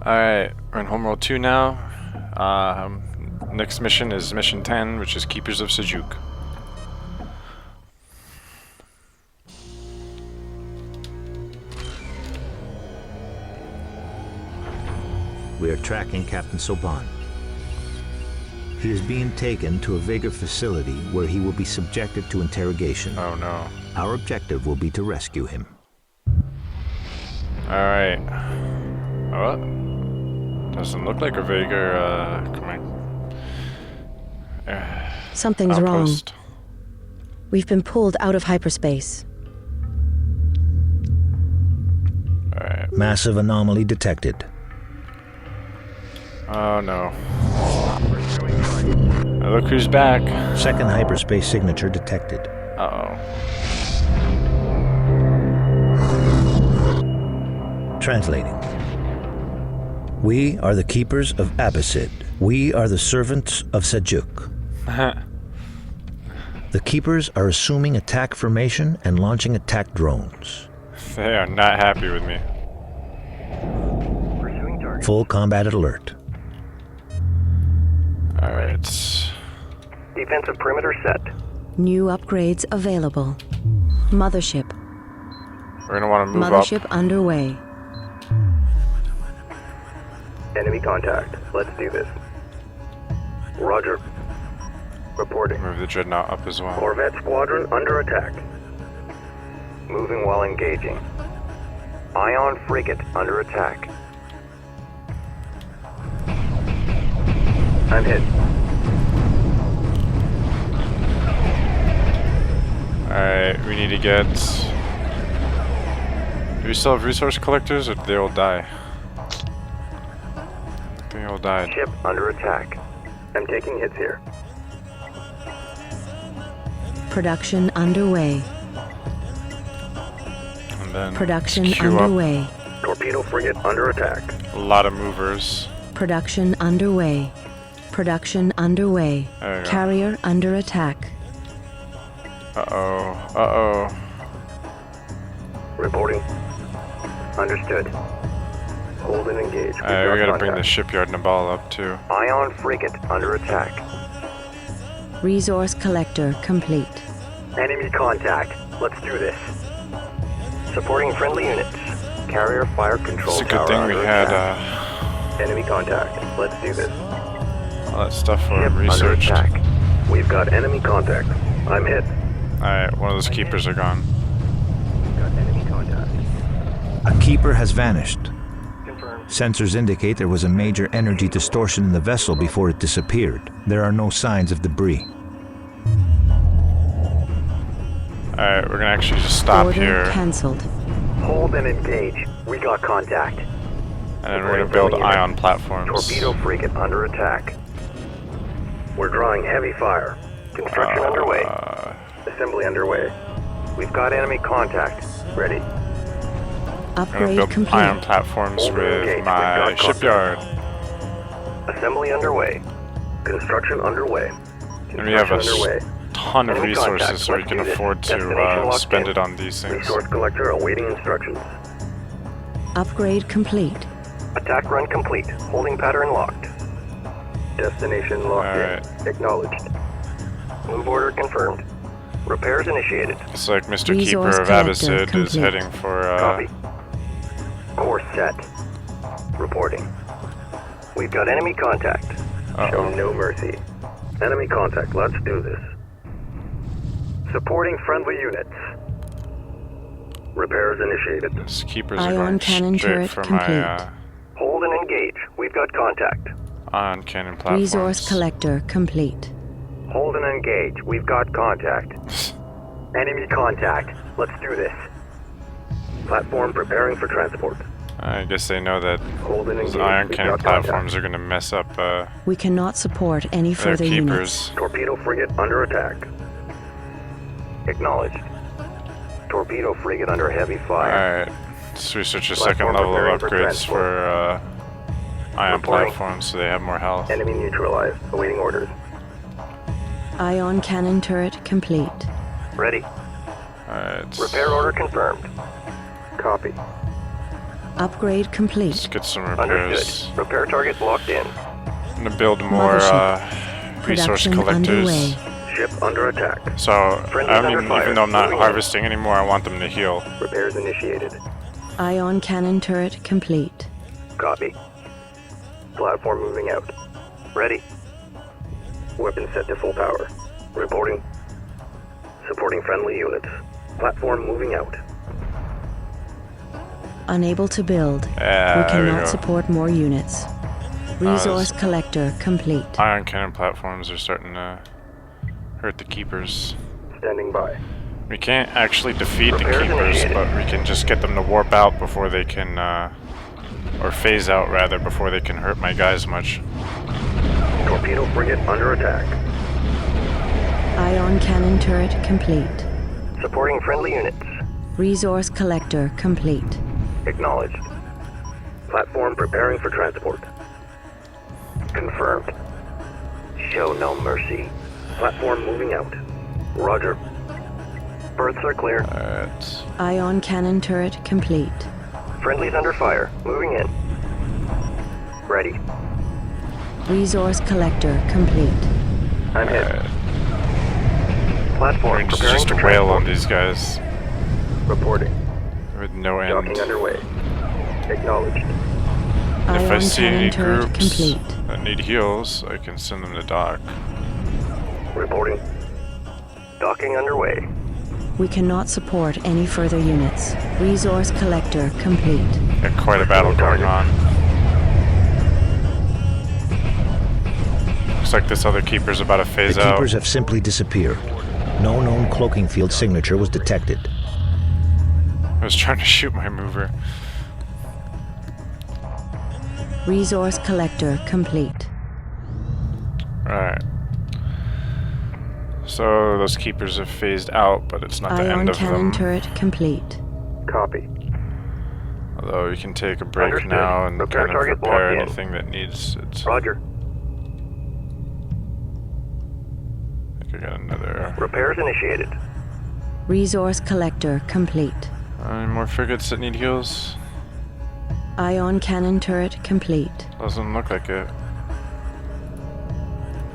Alright, we're in Homeworld 2 now. Next mission is Mission 10, which is Keepers of Sajuuk. We are tracking Captain Soban. He is being taken to a Vega facility where he will be subjected to interrogation. Oh no. Our objective will be to rescue him. Alright. What? Doesn't look like a Vega, Something's wrong. outpost. We've been pulled out of hyperspace. Alright. Massive anomaly detected. Oh no. Oh, look who's back. Second hyperspace signature detected. Uh-oh. Translating. We are the Keepers of Abbasid. We are the servants of Sajuuk. The Keepers are assuming attack formation and launching attack drones. They are not happy with me. Full combat alert. Alright. Defensive perimeter set. New upgrades available. Mothership. We're gonna want to move Mothership up. underway. Enemy contact. Let's do this. Roger. Reporting. Move the Dreadnought up as well. Corvette squadron under attack. Moving while engaging. Ion frigate under attack. I'm hit. Alright, we need to get... Do we still have resource collectors, or did they all die? I think they all died. Ship under attack. I'm taking hits here. Production underway. And then Production let's queue underway. Torpedo frigate under attack. up a lot of movers. Production underway. Production underway. There you go. Carrier under attack. Uh-oh. Uh-oh. Reporting. Understood. Hold and engage. We've Alright, we got gotta bring the contact. shipyard Nabal up too. Ion frigate under attack. Resource collector complete. Enemy contact. Let's do this. Supporting friendly units. Carrier fire control It's a good tower thing we under had attack. Enemy contact. Let's do this. all that stuff for Ship under researched. attack. We've got enemy contact. I'm hit. Alright, one of those keepers are gone. We've got enemy contact. A Keeper has vanished. Confirmed. Sensors indicate there was a major energy distortion in the vessel before it disappeared. There are no signs of debris. Alright, we're gonna actually just stop Order here, cancelled. Hold and engage. We got contact. and then we're gonna build ion platforms. Torpedo frigate under attack. We're drawing heavy fire. Construction underway. Assembly underway. We've got enemy contact. Ready. I'm gonna Upgrade build complete. ion platforms Order with engaged. my We've got shipyard. Assembly underway. Construction underway. And we have a Construction underway. ton of Enemy resources, contact. so we Let's can do this. afford to Destination locked spend in. it on these things. Resource collector awaiting instructions. Upgrade complete. Attack run complete. Holding pattern locked. Destination locked in. Acknowledged. Move order confirmed. Repairs initiated. It's like Mr. Resource Keeper of collector Abbasid is complete. heading for, Copy. Course set. Reporting. We've got enemy contact. Show no mercy. Enemy contact. Let's do this. Supporting friendly units. Repairs initiated. these Keepers are Ion going cannon straight turret for complete. my Hold and engage. We've got contact. ion cannon platforms. Resource collector complete. Hold and engage. We've got contact. Enemy contact. Let's do this. Platform preparing for transport. I guess they know that Hold and those engage. ion We've cannon got contact. platforms are gonna mess up We cannot support any their further units. keepers. Torpedo frigate under attack. Acknowledged. Torpedo frigate under heavy fire. Alright, let's research a Platform second level preparing of for upgrades transport. for ion Reporting. platforms so they have more health. Enemy neutralized. Awaiting orders. Ion cannon turret complete. Ready. Alright. Repair order confirmed. Copy. Upgrade Let's complete. get some repairs. Understood. Repair target locked in. I'm gonna build more resource Production collectors. underway. Ship under attack. So, Friendly's I mean, under fire. even though I'm not Moving in. harvesting anymore, I want them to heal. Repairs initiated. Ion cannon turret complete. Copy. Platform moving out. Ready. Weapon set to full power. Reporting. Supporting friendly units. Platform moving out. Unable to build. We There we cannot go. support more units. Resource collector complete. Ion cannon platforms are starting to hurt the keepers. Standing by. We can't actually defeat the Repairs keepers, initiated. but we can just get them to warp out before they can, or phase out rather, before they can hurt my guys much. Torpedo frigate under attack. Ion cannon turret complete. Supporting friendly units. Resource collector complete. Acknowledged. Platform preparing for transport. Confirmed. Show no mercy. Platform moving out. Roger. Berths are clear. Alright. Ion cannon turret complete. Friendlies under fire. Moving in. Ready. Resource collector complete. I'm hit. Platform Just, preparing just for wail on transport. these guys Reporting. with no end. Docking underway. Acknowledged. If I Ion see any cannon turret groups complete. that need heals, I can send them to dock. Reporting. Docking underway. We cannot support any further units. Resource collector complete. Got quite a battle going on. Looks like this other keeper's about to phase The out. keepers have simply disappeared. No known cloaking field signature was detected. I was trying to shoot my mover. Resource collector complete. Alright. So those keepers have phased out, but it's not the Ion end of cannon them. turret complete. Copy. Although we can take a break Understood. now and Repair kind of target repair locked in. anything that needs it. Roger. I think I got another. Repairs initiated. Resource collector complete. Any more frigates that need heals? Ion cannon turret complete. Doesn't look like it.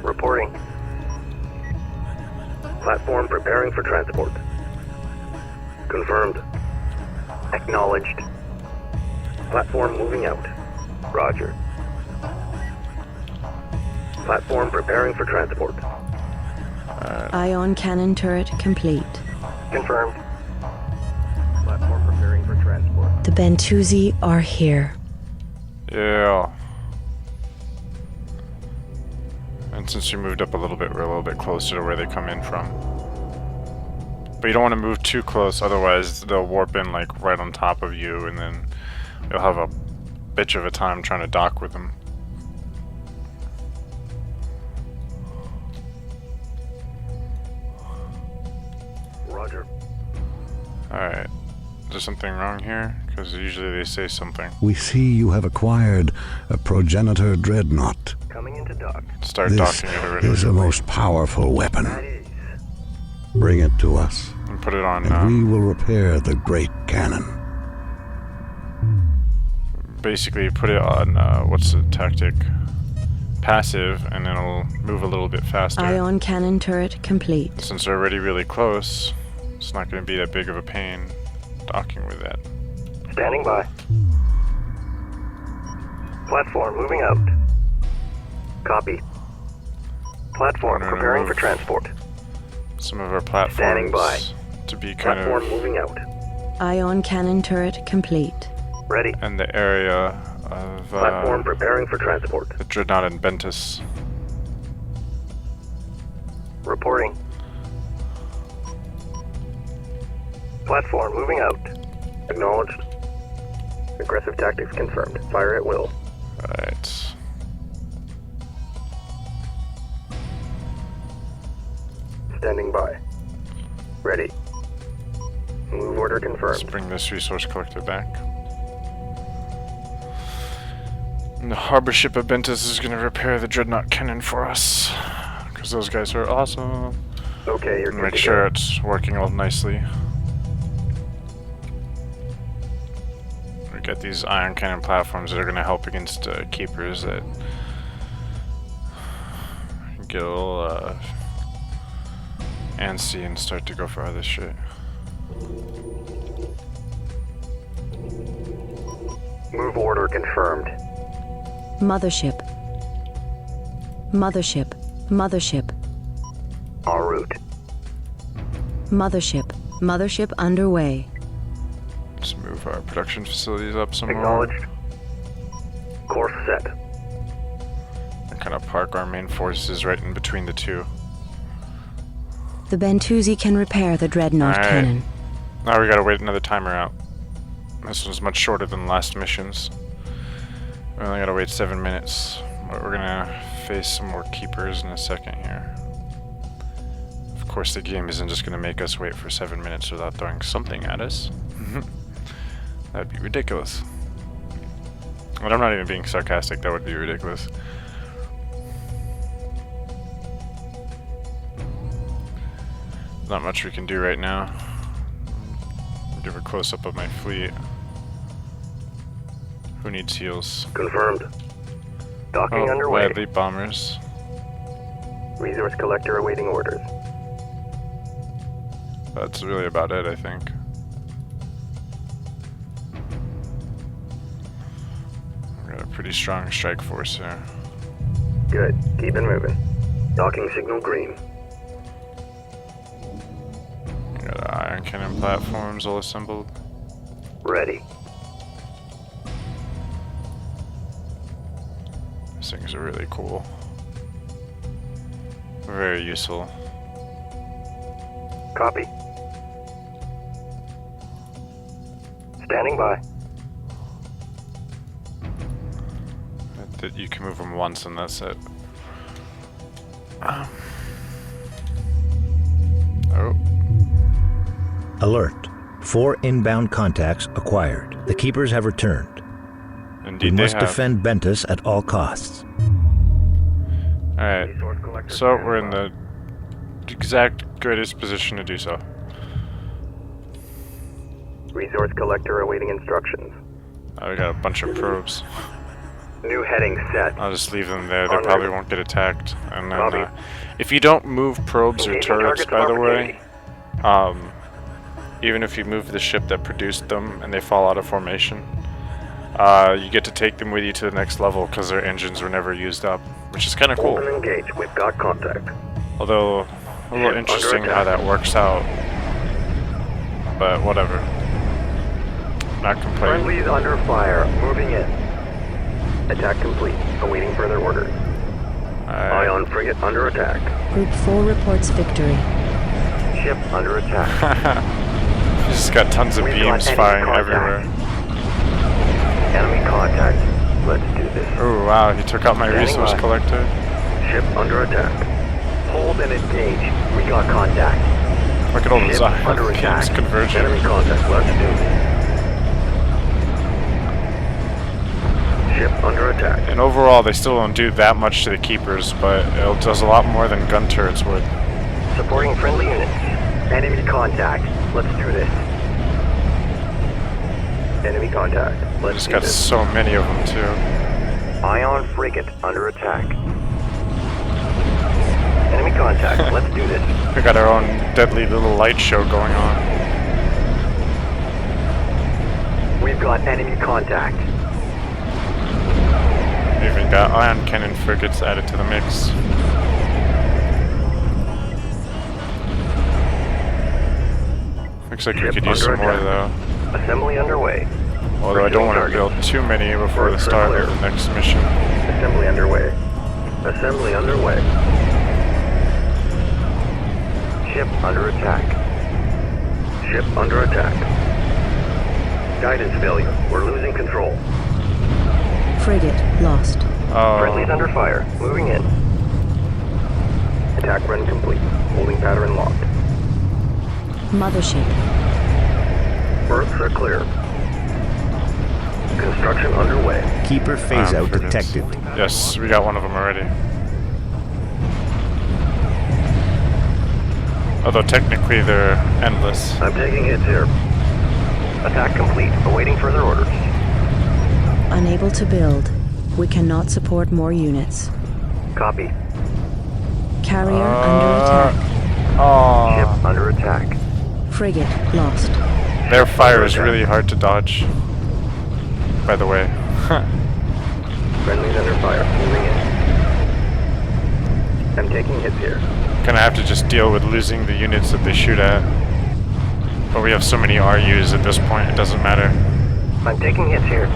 Reporting. Platform preparing for transport. Confirmed. Acknowledged. Platform moving out. Roger. Platform preparing for transport. Ion cannon turret complete. Confirmed. Platform preparing for transport. The Bentusi are here. Yeah. And since we moved up a little bit, we're a little bit closer to where they come in from. But you don't want to move too close, otherwise they'll warp in like right on top of you, and then you'll have a bitch of a time trying to dock with them. Roger. Alright. Is there something wrong here? Because usually they say something. We see you have acquired a progenitor dreadnought. Coming into dock. Start This docking it already. is a most powerful weapon. That is. Bring it to us, And put it on and we will repair the great cannon. basically put it on, what's the tactic? Passive, and then it'll move a little bit faster. Ion cannon turret complete. Since they're already really close, it's not going to be that big of a pain docking with that. Standing by. Platform moving out. Copy. Platform Gonna preparing for move transport. Some of our Standing platforms by. to be kind Platform of moving out. Ion cannon turret complete. Ready. in the area of Platform preparing for transport. the Dreadnought and Ventus. Reporting. Platform moving out. Acknowledged. Aggressive tactics confirmed. Fire at will. Right. Standing by. Ready. Move order Let's confirmed. bring this resource collector back. And the harbor ship of Ventus is going to repair the Dreadnought cannon for us. Because those guys are awesome. Okay, you're And good make to sure go. it's working all nicely. We get these ion cannon platforms that are going to help against keepers that get a little antsy and start to go for other shit. Move order confirmed. Mothership. Mothership. Mothership. En route. Mothership. Mothership underway. Let's move our production facilities up some more. Acknowledged. Course set. And kind of park our main forces right in between the two. The Bentusi can repair the Dreadnought Alright. cannon. Now we gotta wait another timer out. This one's much shorter than last missions. We only gotta wait 7 minutes. But we're gonna face some more keepers in a second here. Of course, the game isn't just gonna make us wait for 7 minutes without throwing something at us. That'd be ridiculous. And I'm not even being sarcastic, that would be ridiculous. Not much we can do right now. Give a close-up of my fleet. Who needs heals? Confirmed. Docking Oh, underway. Bradley bombers. Resource collector awaiting orders. That's really about it, I think. We got a pretty strong strike force here. Good. Keep it moving. Docking signal green. We got iron cannon platforms all assembled. Ready. These things are really cool. Very useful. Copy. Standing by. That you can move them once and that's it. Oh. Alert. 4 inbound contacts acquired. The Keepers have returned. We Indeed they must have. defend Bentus at all costs. Alright. Resource collector So standing we're in by. the exact greatest position to do so. Resource collector awaiting instructions. We got a bunch of probes. New heading set. I'll just leave them there. They On probably route. won't get attacked. And then, Copy. if you don't move probes or Engaging turrets, targets by of the way, opportunity. even if you move the ship that produced them and they fall out of formation, you get to take them with you to the next level because their engines were never used up, which is kind of Hold cool. and engage. We've got contact. Although a little Ship interesting under how attack. that works out. But whatever. Not complaining. Friendlies under fire. Moving in. Attack complete. Awaiting further orders. Ion frigate under attack. Group 4 reports victory. Ship under attack. You just got tons of We've got beams enemy firing contact. everywhere. Enemy contact. Let's do this. Oh wow, he took out my Standing resource by. collector. Ship under attack. Hold and engage. We got contact. Look at all those Ship under beams attack. converging. Enemy contact. Let's do this. Ship under attack. And overall, they still don't do that much to the keepers, but it does a lot more than gun turrets would. Supporting friendly units. Enemy contact. Let's do this. Enemy contact. We Let's just do got this. so many of them too. Ion frigate under attack. Enemy contact. Let's do this. We got our own deadly little light show going on. We've got enemy contact. We even got ion cannon frigates added to the mix. Looks like we Ship could use under some more attack. though. Assembly underway. Although I don't want to Target. build too many before the start of the next mission. Assembly underway. Assembly underway. Ship under attack. Ship under attack. Guidance failure. We're losing control. Frigate lost. Friendlies Oh, under fire. Moving in. Attack run complete. Holding pattern locked. Mothership. Berths are clear. Construction underway. Keeper phase out frigates. detected. yes, we got one of them already. Although technically they're endless. I'm taking hits here. Attack complete. Awaiting further orders. Unable to build. We cannot support more units. Copy. Carrier under attack. Ship under attack. Frigate lost. Their fire is really hard to dodge. By the way. Friendly's under fire. Moving in. I'm taking hits here. Gonna have to just deal with losing the units that they shoot at. But we have so many RUs at this point, it doesn't matter. I'm taking hits here.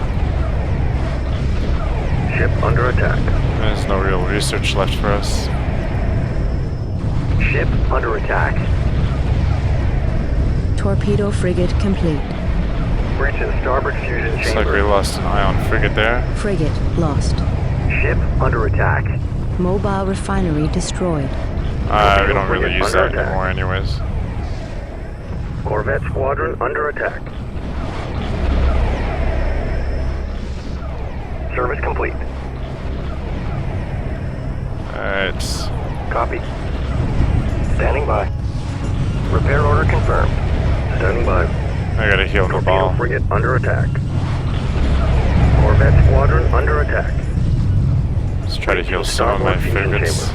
Ship under attack. There's no real research left for us. Ship under attack. Torpedo frigate complete. Breach in starboard fusion Looks like we chamber. lost an ion frigate there. Frigate lost. Ship under attack. Mobile refinery destroyed. We don't really use that anymore anyways. Corvette squadron under attack. Service complete. Alright. Copy. Standing by. Repair order confirmed. Standing by. I gotta heal the Torpedo ball. frigate under attack. Corvette squadron under attack. Let's try to heal some of my frigates.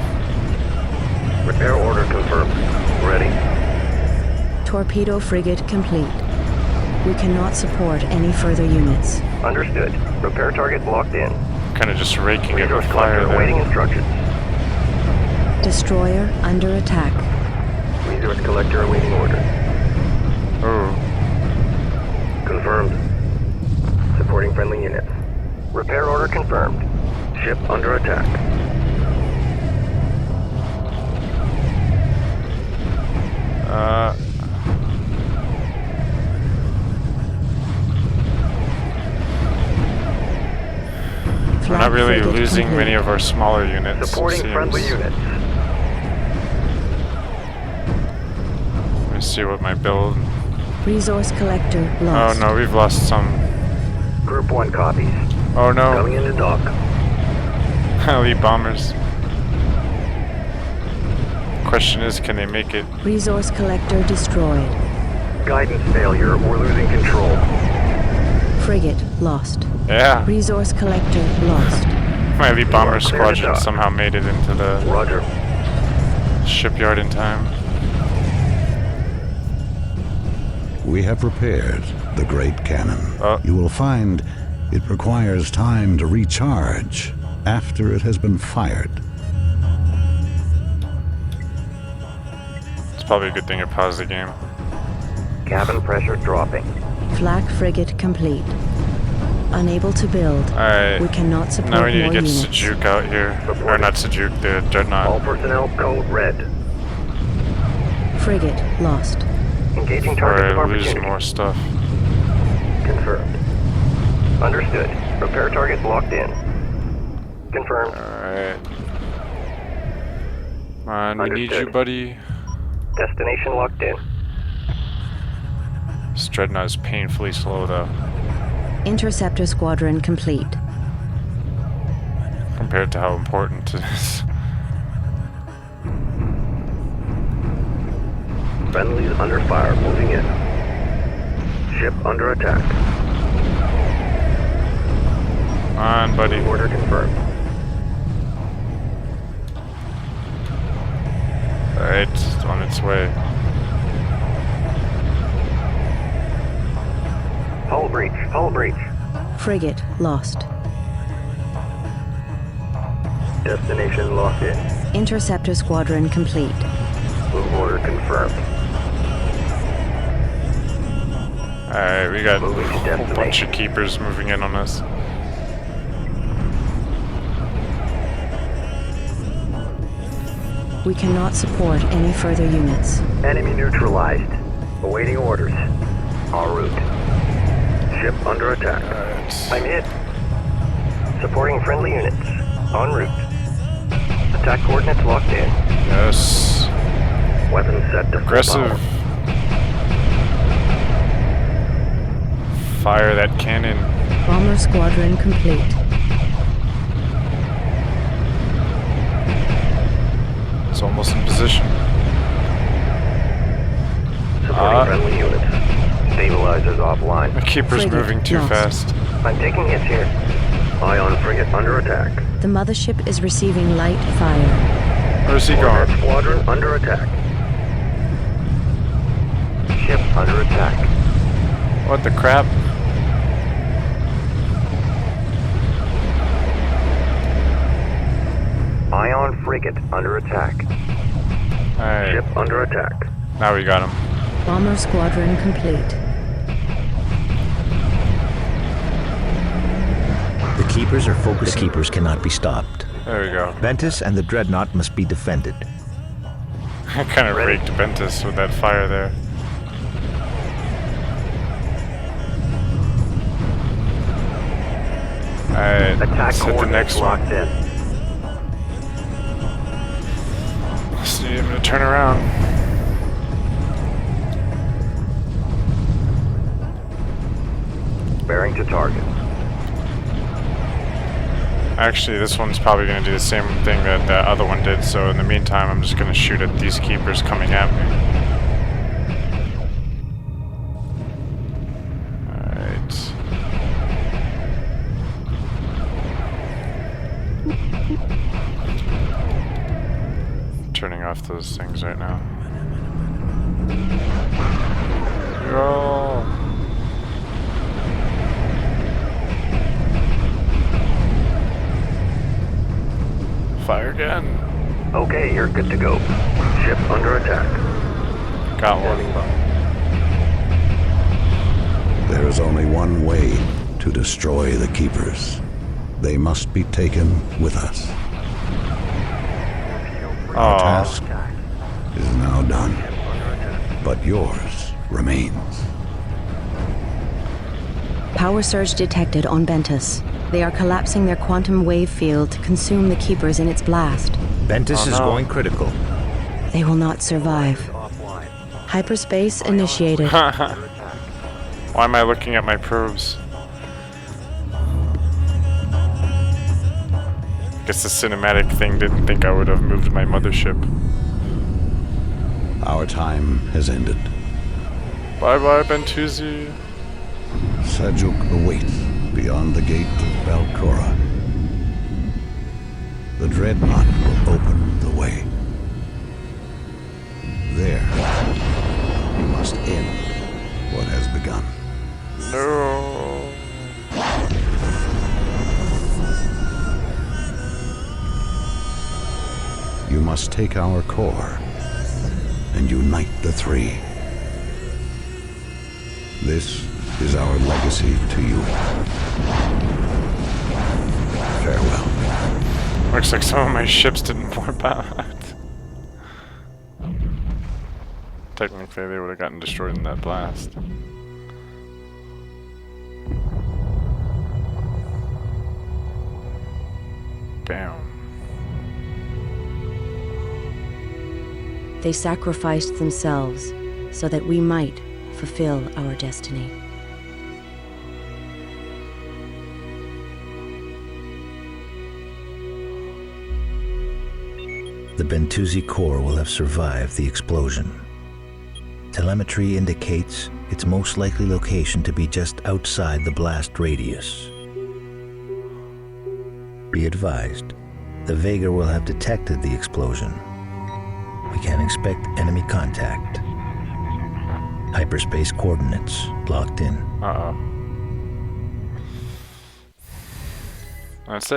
Repair order confirmed. Ready. Torpedo frigate complete. We cannot support any further units. Understood. Repair target locked in. Kinda just raking it with Resource fire collector awaiting there. instructions. Destroyer under attack. Resource collector awaiting order. Ooh. Confirmed. Supporting friendly units. Repair order confirmed. Ship under attack. We're not really Frigate losing complete. many of our smaller units. Supporting it friendly seems. units. Let me see what my build. Resource collector Oh lost. no, we've lost some. Group 1 copies. Oh no. Coming into dock. Elite bombers. Question is, can they make it? Resource collector destroyed. Guidance failure. We're losing control. Frigate lost. Yeah. Resource collector lost. My elite bomber clear to squadron dock. somehow made it into the Roger. shipyard in time. We have repaired the great cannon. Oh. You will find it requires time to recharge after it has been fired. It's probably a good thing I paused the game. Cabin pressure dropping. Flak frigate complete. Unable to build. Alright. We cannot support Now we need to more get units. Sajuuk out here. Or Reporting. not Sajuuk, the All Dreadnought. personnel code red. Frigate lost. Engaging Before target of I lose opportunity. more stuff. Confirmed. Understood. Repair target locked in. Confirmed. Alright. Come on, we need you, Understood. buddy. Destination locked in. This Dreadnought is painfully slow though, Interceptor squadron complete. compared to how important it is. Friendlies under fire. Moving in. Ship under attack. Come on, buddy. Order confirmed. Alright, it's on its way. Hull breach. Hull breach. Frigate lost. Destination locked in. Interceptor squadron complete. Move order confirmed. Alright, we got Moving to a whole bunch destination. of keepers moving in on us. We cannot support any further units. Enemy neutralized. Awaiting orders. En route. Ship under attack. Alright. I'm hit. Supporting friendly units. En route. Attack coordinates locked in. Yes. Weapons set to full Aggressive. power. Fire that cannon. Bomber squadron complete. It's almost in position. Supporting friendly units. Stabilizers offline. The keeper's Frigate moving too lost. fast. I'm taking hits here. Ion frigate under attack. The mothership is receiving light fire. Where's he Corvette going? squadron under attack. Ship under attack. What the crap? Ion frigate under attack. Alright, Ship under attack. now we got him. Bomber squadron complete. The Keepers are focused. The Keepers cannot be stopped. There we go. Ventus and the Dreadnought must be defended. I kind of raked Ventus with that fire there. Alright, Attack let's hit the coordinates next one. locked in. Let's need him to turn around. Bearing to target. Actually, this one's probably going to do the same thing that that other one did, so in the meantime, I'm just going to shoot at these Keepers coming at me. Alright. Turning off those things right now. Roll! Fire again. Okay, you're good to go. Ship under attack. Got Standing one. by. There is only one way to destroy the Keepers. They must be taken with us. Our Aw. task is now done, but yours remains. Power surge detected on Ventus. They are collapsing their quantum wave field to consume the Keepers in its blast. Ventus Oh, is no. going critical. They will not survive. Offline. Hyperspace initiated. Why am I looking at my probes? Guess the cinematic thing didn't think I would have moved my mothership. Our time has ended. Bye bye, Bentuzi. Sajuuk awaits beyond the gate of Balcora. The Dreadnought will open the way. There, you must end what has begun. No. You must take our core and unite the three. This is our legacy to you. Farewell. Looks like some of my ships didn't warp out. Technically, they would have gotten destroyed in that blast. Damn. They sacrificed themselves so that we might fulfill our destiny. The Bentuzi core will have survived the explosion. Telemetry indicates its most likely location to be just outside the blast radius. Be advised, the Vega will have detected the explosion. We can expect enemy contact. Hyperspace coordinates locked in. Uh-oh. That's it.